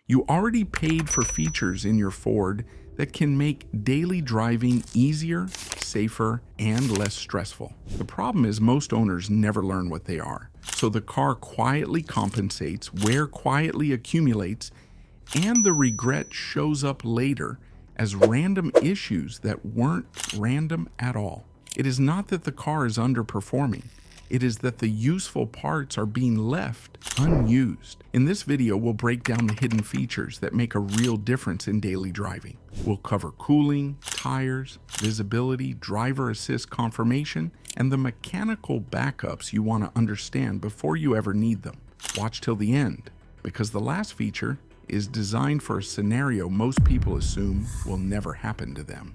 You already paid for features in your Ford that can make daily driving easier, safer, and less stressful. The problem is most owners never learn what they are. So the car quietly compensates, wear quietly accumulates, and the regret shows up later as random issues that weren't random at all. It is not that the car is underperforming. It is that the useful parts are being left unused. In this video, we'll break down the hidden features that make a real difference in daily driving. We'll cover cooling, tires, visibility, driver assist confirmation, and the mechanical backups you want to understand before you ever need them. Watch till the end, because the last feature is designed for a scenario most people assume will never happen to them.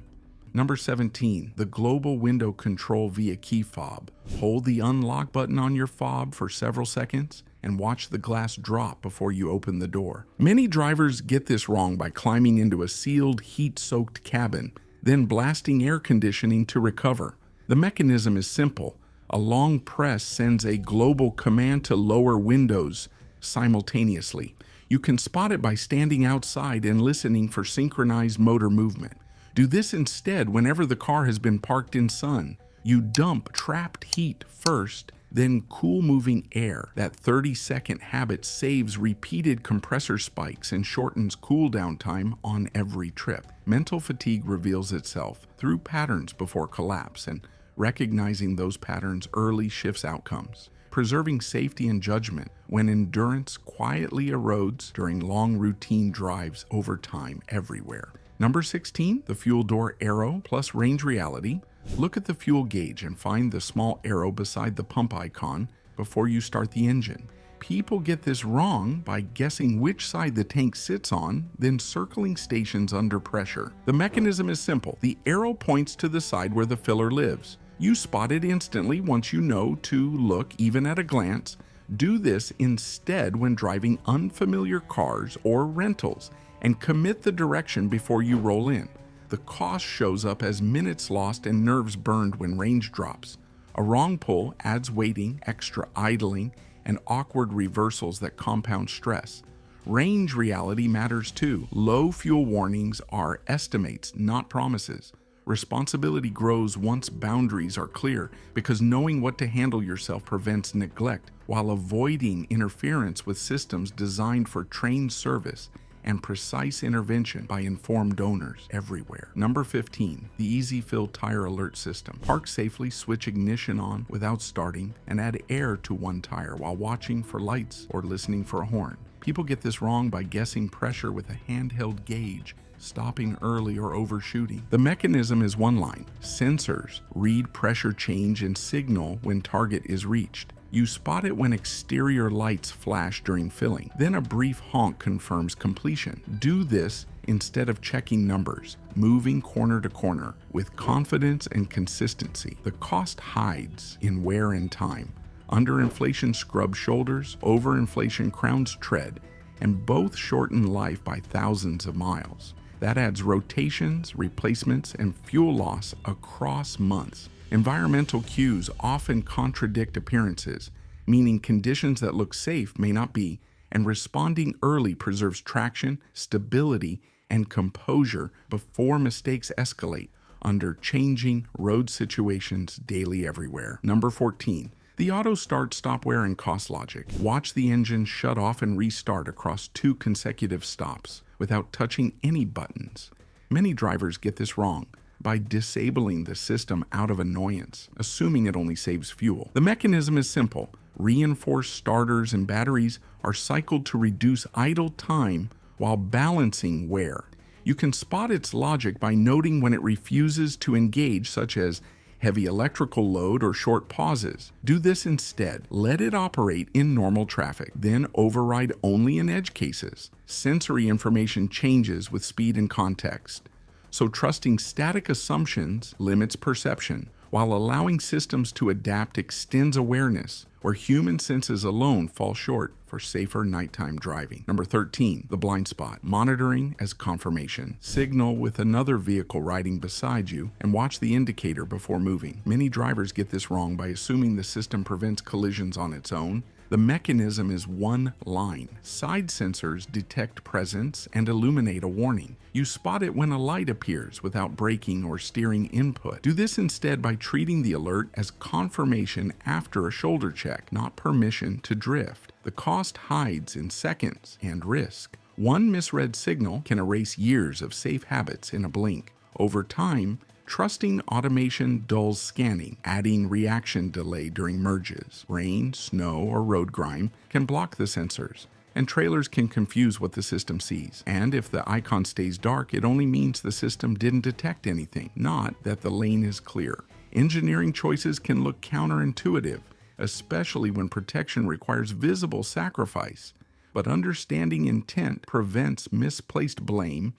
Number 17, the global window control via key fob. Hold the unlock button on your fob for several seconds and watch the glass drop before you open the door. Many drivers get this wrong by climbing into a sealed, heat-soaked cabin, then blasting air conditioning to recover. The mechanism is simple. A long press sends a global command to lower windows simultaneously. You can spot it by standing outside and listening for synchronized motor movement. Do this instead whenever the car has been parked in sun. You dump trapped heat first, then cool moving air. That 30-second habit saves repeated compressor spikes and shortens cool down time on every trip. Mental fatigue reveals itself through patterns before collapse, and recognizing those patterns early shifts outcomes. Preserving safety and judgment when endurance quietly erodes during long routine drives over time everywhere. Number 16, the fuel door arrow plus range reality. Look at the fuel gauge and find the small arrow beside the pump icon before you start the engine. People get this wrong by guessing which side the tank sits on, then circling stations under pressure. The mechanism is simple. The arrow points to the side where the filler lives. You spot it instantly once you know to look even at a glance. Do this instead when driving unfamiliar cars or rentals, and commit the direction before you roll in. The cost shows up as minutes lost and nerves burned when range drops. A wrong pull adds waiting, extra idling, and awkward reversals that compound stress. Range reality matters too. Low fuel warnings are estimates, not promises. Responsibility grows once boundaries are clear, because knowing what to handle yourself prevents neglect, while avoiding interference with systems designed for trained service and precise intervention by informed owners everywhere. Number 15, the Easy Fill Tire Alert System. Park safely, switch ignition on without starting, and add air to one tire while watching for lights or listening for a horn. People get this wrong by guessing pressure with a handheld gauge, stopping early or overshooting. The mechanism is one line. Sensors read pressure change and signal when target is reached. You spot it when exterior lights flash during filling. Then a brief honk confirms completion. Do this instead of checking numbers, moving corner to corner with confidence and consistency. The cost hides in wear and time. Underinflation scrubs shoulders, overinflation crowns tread, and both shorten life by thousands of miles. That adds rotations, replacements, and fuel loss across months. Environmental cues often contradict appearances, meaning conditions that look safe may not be, and responding early preserves traction, stability, and composure before mistakes escalate under changing road situations daily everywhere. Number 14. The auto start, stop, wear, and cost logic. Watch the engine shut off and restart across 2 consecutive stops without touching any buttons. Many drivers get this wrong by disabling the system out of annoyance, assuming it only saves fuel. The mechanism is simple. Reinforced starters and batteries are cycled to reduce idle time while balancing wear. You can spot its logic by noting when it refuses to engage, such as heavy electrical load or short pauses. Do this instead. Let it operate in normal traffic, then override only in edge cases. Sensory information changes with speed and context. So trusting static assumptions limits perception, while allowing systems to adapt extends awareness, where human senses alone fall short for safer nighttime driving. Number 13, the blind spot. Monitoring as confirmation. Signal with another vehicle riding beside you and watch the indicator before moving. Many drivers get this wrong by assuming the system prevents collisions on its own. The mechanism is one line. Side sensors detect presence and illuminate a warning. You spot it when a light appears without braking or steering input. Do this instead by treating the alert as confirmation after a shoulder check, not permission to drift. The cost hides in seconds and risk. One misread signal can erase years of safe habits in a blink. Over time, trusting automation dulls scanning, adding reaction delay during merges. Rain, snow, or road grime can block the sensors, and trailers can confuse what the system sees. And if the icon stays dark, it only means the system didn't detect anything, not that the lane is clear. Engineering choices can look counterintuitive, especially when protection requires visible sacrifice. But understanding intent prevents misplaced blame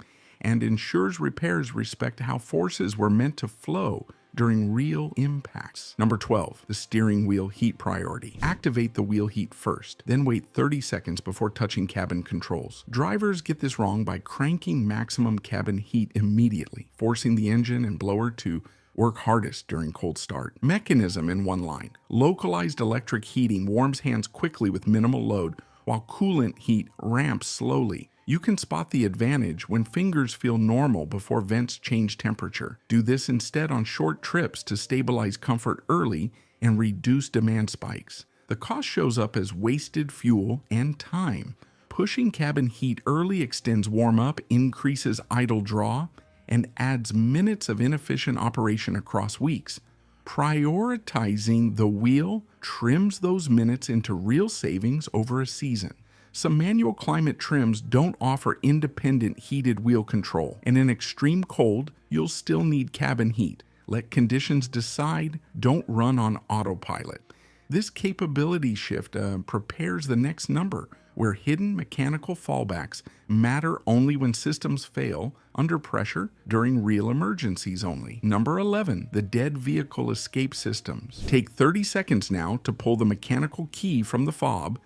and ensures repairs respect how forces were meant to flow during real impacts. Number 12, the steering wheel heat priority. Activate the wheel heat first, then wait 30 seconds before touching cabin controls. Drivers get this wrong by cranking maximum cabin heat immediately, forcing the engine and blower to work hardest during cold start. Mechanism in one line. Localized electric heating warms hands quickly with minimal load, while coolant heat ramps slowly. You can spot the advantage when fingers feel normal before vents change temperature. Do this instead on short trips to stabilize comfort early and reduce demand spikes. The cost shows up as wasted fuel and time. Pushing cabin heat early extends warm-up, increases idle draw, and adds minutes of inefficient operation across weeks. Prioritizing the wheel trims those minutes into real savings over a season. Some manual climate trims don't offer independent heated wheel control, and in extreme cold, you'll still need cabin heat. Let conditions decide, don't run on autopilot. This capability shift prepares the next number, where hidden mechanical fallbacks matter only when systems fail under pressure during real emergencies only. Number 11, the dead vehicle escape systems. Take 30 seconds now to pull the mechanical key from the fob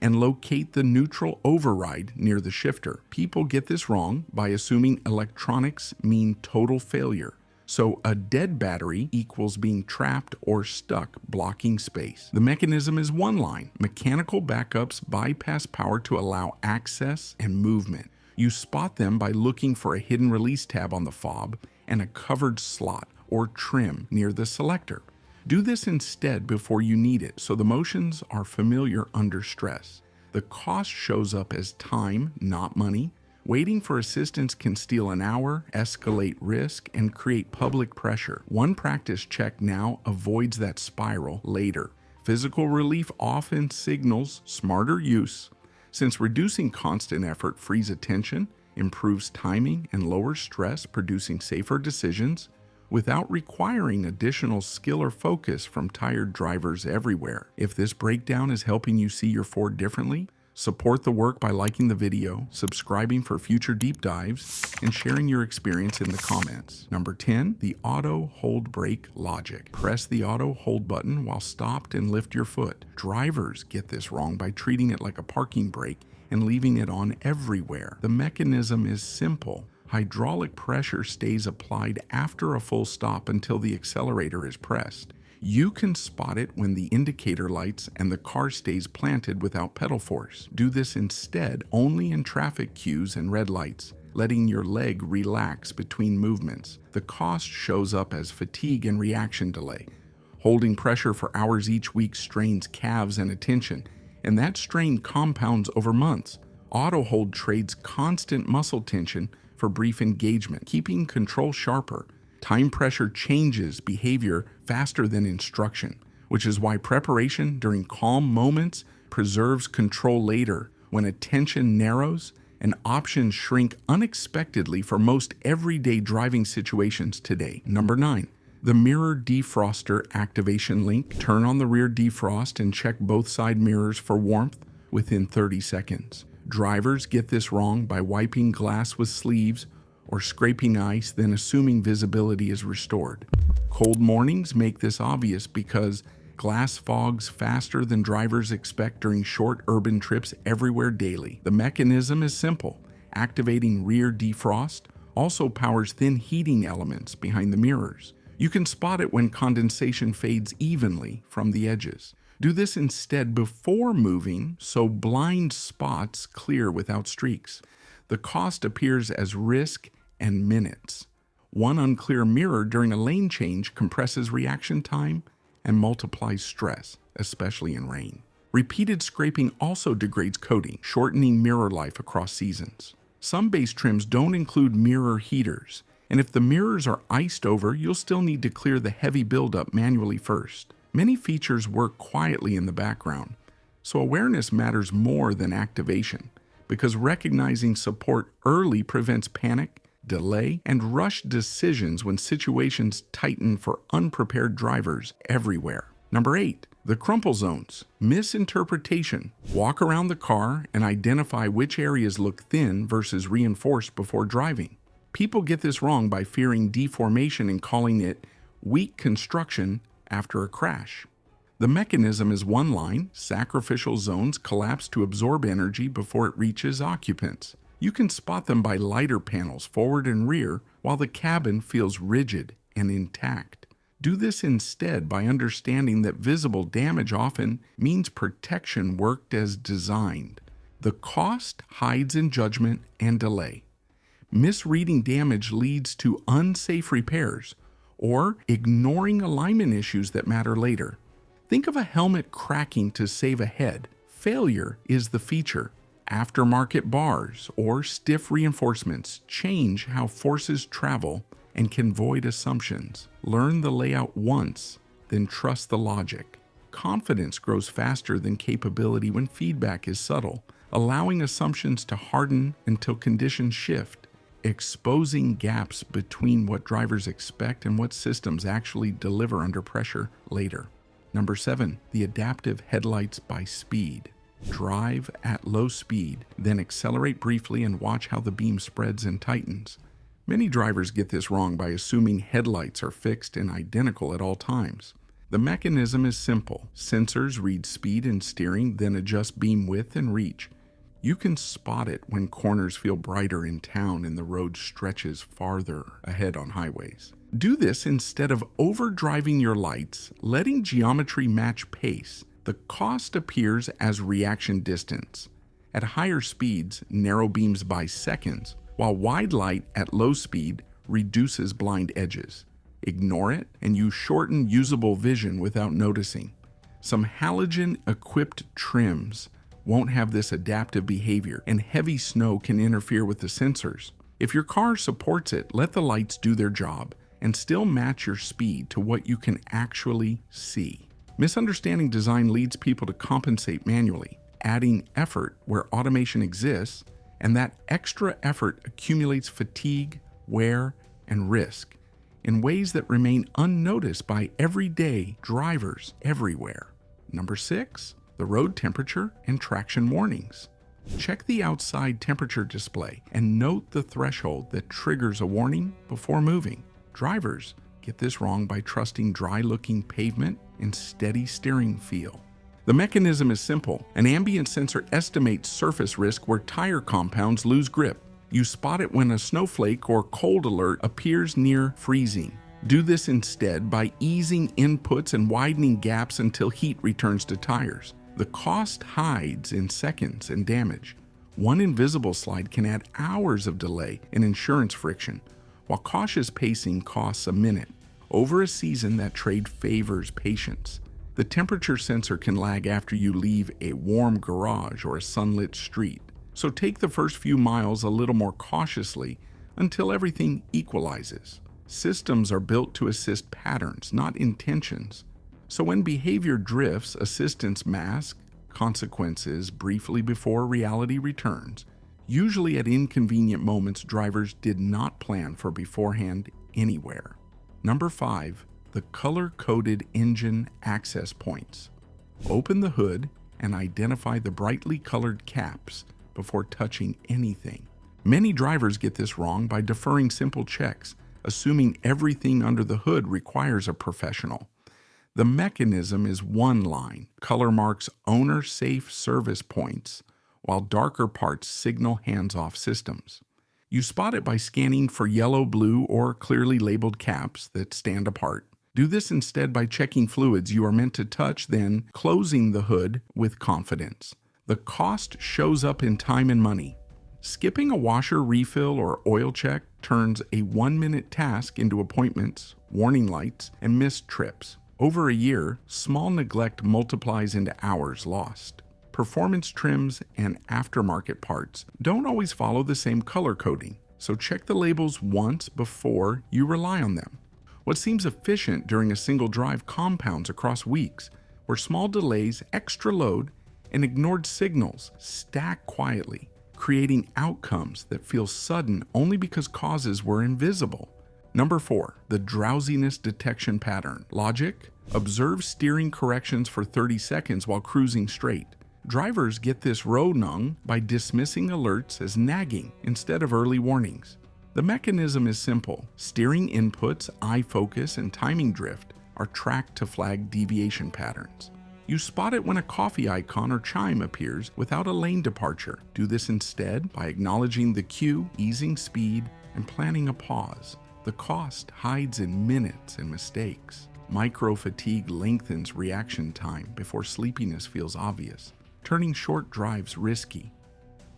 and locate the neutral override near the shifter. People get this wrong by assuming electronics mean total failure. So a dead battery equals being trapped or stuck, blocking space. The mechanism is one line. Mechanical backups bypass power to allow access and movement. You spot them by looking for a hidden release tab on the fob and a covered slot or trim near the selector. Do this instead before you need it, so the motions are familiar under stress. The cost shows up as time, not money. Waiting for assistance can steal an hour, escalate risk, and create public pressure. One practice check now avoids that spiral later. Physical relief often signals smarter use, since reducing constant effort frees attention, improves timing, and lowers stress, producing safer decisions without requiring additional skill or focus from tired drivers everywhere. If this breakdown is helping you see your Ford differently, support the work by liking the video, subscribing for future deep dives, and sharing your experience in the comments. Number 10, the auto hold brake logic. Press the auto hold button while stopped and lift your foot. Drivers get this wrong by treating it like a parking brake and leaving it on everywhere. The mechanism is simple. Hydraulic pressure stays applied after a full stop until the accelerator is pressed. You can spot it when the indicator lights and the car stays planted without pedal force. Do this instead only in traffic cues and red lights, letting your leg relax between movements. The cost shows up as fatigue and reaction delay. Holding pressure for hours each week strains calves and attention, and that strain compounds over months. Auto hold trades constant muscle tension for brief engagement, keeping control sharper. Time pressure changes behavior faster than instruction, which is why preparation during calm moments preserves control later. When attention narrows and options shrink unexpectedly for most everyday driving situations today. Number 9, the mirror defroster activation link. Turn on the rear defrost and check both side mirrors for warmth within 30 seconds. Drivers get this wrong by wiping glass with sleeves or scraping ice, then assuming visibility is restored. Cold mornings make this obvious because glass fogs faster than drivers expect during short urban trips everywhere daily. The mechanism is simple. Activating rear defrost also powers thin heating elements behind the mirrors. You can spot it when condensation fades evenly from the edges. Do this instead before moving so blind spots clear without streaks. The cost appears as risk and minutes. One unclear mirror during a lane change compresses reaction time and multiplies stress, especially in rain. Repeated scraping also degrades coating, shortening mirror life across seasons. Some base trims don't include mirror heaters, and if the mirrors are iced over, you'll still need to clear the heavy buildup manually first. Many features work quietly in the background, so awareness matters more than activation, because recognizing support early prevents panic, delay, and rushed decisions when situations tighten for unprepared drivers everywhere. Number 8. The crumple zones. Misinterpretation. Walk around the car and identify which areas look thin versus reinforced before driving. People get this wrong by fearing deformation and calling it weak construction after a crash. The mechanism is one line. Sacrificial zones collapse to absorb energy before it reaches occupants. You can spot them by lighter panels forward and rear, while the cabin feels rigid and intact. Do this instead by understanding that visible damage often means protection worked as designed. The cost hides in judgment and delay. Misreading damage leads to unsafe repairs or ignoring alignment issues that matter later. Think of a helmet cracking to save a head. Failure is the feature. Aftermarket bars or stiff reinforcements change how forces travel and can void assumptions. Learn the layout once, then trust the logic. Confidence grows faster than capability when feedback is subtle, allowing assumptions to harden until conditions shift, exposing gaps between what drivers expect and what systems actually deliver under pressure later. Number 7, the adaptive headlights by speed. Drive at low speed, then accelerate briefly and watch how the beam spreads and tightens. Many drivers get this wrong by assuming headlights are fixed and identical at all times. The mechanism is simple. Sensors read speed and steering, then adjust beam width and reach. You can spot it when corners feel brighter in town and the road stretches farther ahead on highways. Do this instead of overdriving your lights, letting geometry match pace. The cost appears as reaction distance. At higher speeds, narrow beams buy seconds, while wide light at low speed reduces blind edges. Ignore it, and you shorten usable vision without noticing. Some halogen-equipped trims won't have this adaptive behavior, and heavy snow can interfere with the sensors. If your car supports it, let the lights do their job and still match your speed to what you can actually see. Misunderstanding design leads people to compensate manually, adding effort where automation exists, and that extra effort accumulates fatigue, wear, and risk in ways that remain unnoticed by everyday drivers everywhere. Number 6, the road temperature and traction warnings. Check the outside temperature display and note the threshold that triggers a warning before moving. Drivers get this wrong by trusting dry-looking pavement and steady steering feel. The mechanism is simple. An ambient sensor estimates surface risk where tire compounds lose grip. You spot it when a snowflake or cold alert appears near freezing. Do this instead by easing inputs and widening gaps until heat returns to tires. The cost hides in seconds and damage. One invisible slide can add hours of delay and insurance friction, while cautious pacing costs a minute. Over a season, that trade favors patience. The temperature sensor can lag after you leave a warm garage or a sunlit street, so take the first few miles a little more cautiously until everything equalizes. Systems are built to assist patterns, not intentions. So when behavior drifts, assistance masks consequences briefly before reality returns, usually at inconvenient moments drivers did not plan for beforehand anywhere. Number 5, the color-coded engine access points. Open the hood and identify the brightly colored caps before touching anything. Many drivers get this wrong by deferring simple checks, assuming everything under the hood requires a professional. The mechanism is one line. Color marks owner-safe service points, while darker parts signal hands-off systems. You spot it by scanning for yellow, blue, or clearly labeled caps that stand apart. Do this instead by checking fluids you are meant to touch, then closing the hood with confidence. The cost shows up in time and money. Skipping a washer refill or oil check turns a 1-minute task into appointments, warning lights, and missed trips. Over a year, small neglect multiplies into hours lost. Performance trims and aftermarket parts don't always follow the same color coding, so check the labels once before you rely on them. What seems efficient during a single drive compounds across weeks, where small delays, extra load, and ignored signals stack quietly, creating outcomes that feel sudden only because causes were invisible. Number 4, the drowsiness detection pattern. Logic: observe steering corrections for 30 seconds while cruising straight. Drivers get this roadnung by dismissing alerts as nagging instead of early warnings. The mechanism is simple. Steering inputs, eye focus, and timing drift are tracked to flag deviation patterns. You spot it when a coffee icon or chime appears without a lane departure. Do this instead by acknowledging the cue, easing speed, and planning a pause. The cost hides in minutes and mistakes. Micro-fatigue lengthens reaction time before sleepiness feels obvious, turning short drives risky.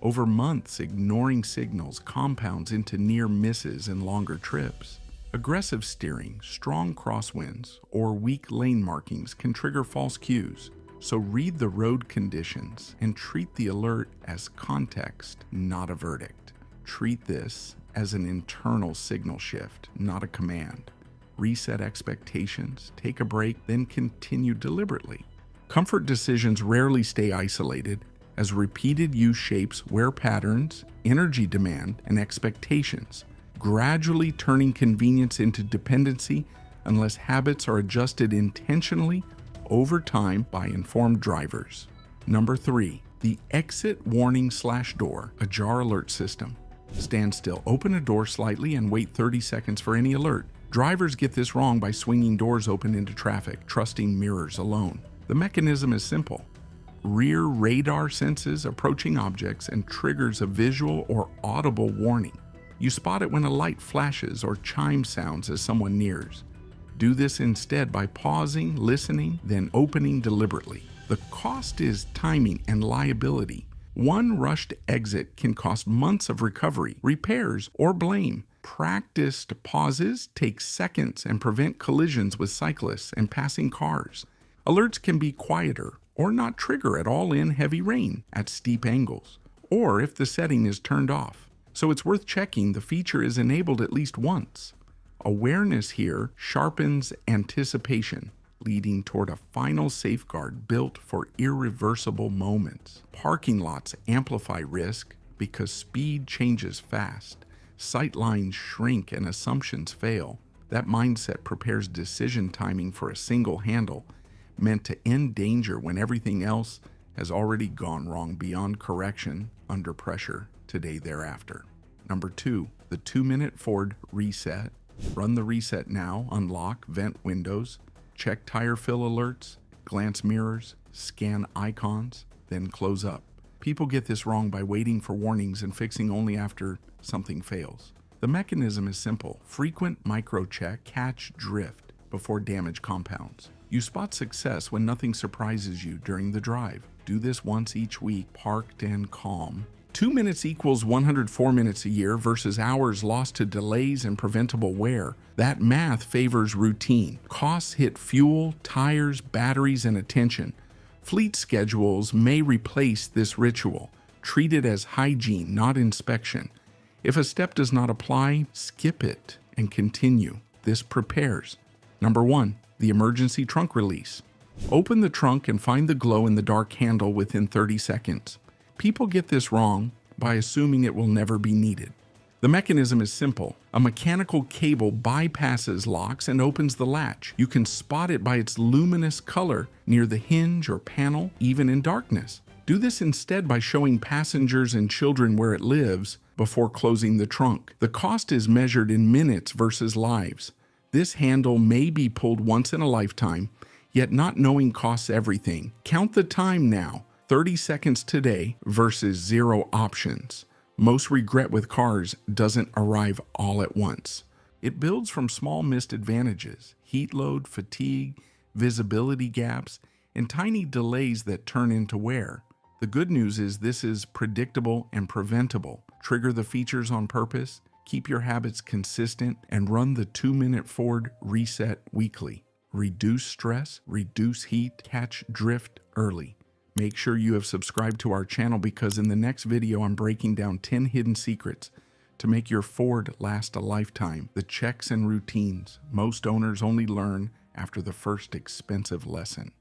Over months, ignoring signals compounds into near misses and longer trips. Aggressive steering, strong crosswinds, or weak lane markings can trigger false cues, so read the road conditions and treat the alert as context, not a verdict. Treat this as an internal signal shift, not a command. Reset expectations, take a break, then continue deliberately. Comfort decisions rarely stay isolated, as repeated use shapes wear patterns, energy demand, and expectations, gradually turning convenience into dependency unless habits are adjusted intentionally over time by informed drivers. Number 3, the exit warning/door, ajar alert system. Stand still, open a door slightly, and wait 30 seconds for any alert. Drivers get this wrong by swinging doors open into traffic, trusting mirrors alone. The mechanism is simple. Rear radar senses approaching objects and triggers a visual or audible warning. You spot it when a light flashes or chime sounds as someone nears. Do this instead by pausing, listening, then opening deliberately. The cost is timing and liability. One rushed exit can cost months of recovery, repairs, or blame. Practiced pauses take seconds and prevent collisions with cyclists and passing cars. Alerts can be quieter or not trigger at all in heavy rain at steep angles, or if the setting is turned off. So it's worth checking the feature is enabled at least once. Awareness here sharpens anticipation, leading toward a final safeguard built for irreversible moments. Parking lots amplify risk because speed changes fast. Sight lines shrink and assumptions fail. That mindset prepares decision timing for a single handle, meant to end danger when everything else has already gone wrong beyond correction under pressure today thereafter. Number 2, the 2-minute Ford reset. Run the reset now, unlock, vent windows, check tire fill alerts, glance mirrors, scan icons, then close up. People get this wrong by waiting for warnings and fixing only after something fails. The mechanism is simple. Frequent micro-check, catch drift before damage compounds. You spot success when nothing surprises you during the drive. Do this once each week, parked and calm. 2 minutes equals 104 minutes a year versus hours lost to delays and preventable wear. That math favors routine. Costs hit fuel, tires, batteries, and attention. Fleet schedules may replace this ritual. Treat it as hygiene, not inspection. If a step does not apply, skip it and continue. This prepares. Number 1, the emergency trunk release. Open the trunk and find the glow-in-the-dark handle within 30 seconds. People get this wrong by assuming it will never be needed. The mechanism is simple. A mechanical cable bypasses locks and opens the latch. You can spot it by its luminous color near the hinge or panel, even in darkness. Do this instead by showing passengers and children where it lives before closing the trunk. The cost is measured in minutes versus lives. This handle may be pulled once in a lifetime, yet not knowing costs everything. Count the time now. 30 seconds today versus 0 options. Most regret with cars doesn't arrive all at once. It builds from small missed advantages, heat load, fatigue, visibility gaps, and tiny delays that turn into wear. The good news is this is predictable and preventable. Trigger the features on purpose, keep your habits consistent, and run the 2-minute Ford reset weekly. Reduce stress, reduce heat, catch drift early. Make sure you have subscribed to our channel because in the next video I'm breaking down 10 hidden secrets to make your Ford last a lifetime. The checks and routines most owners only learn after the first expensive lesson.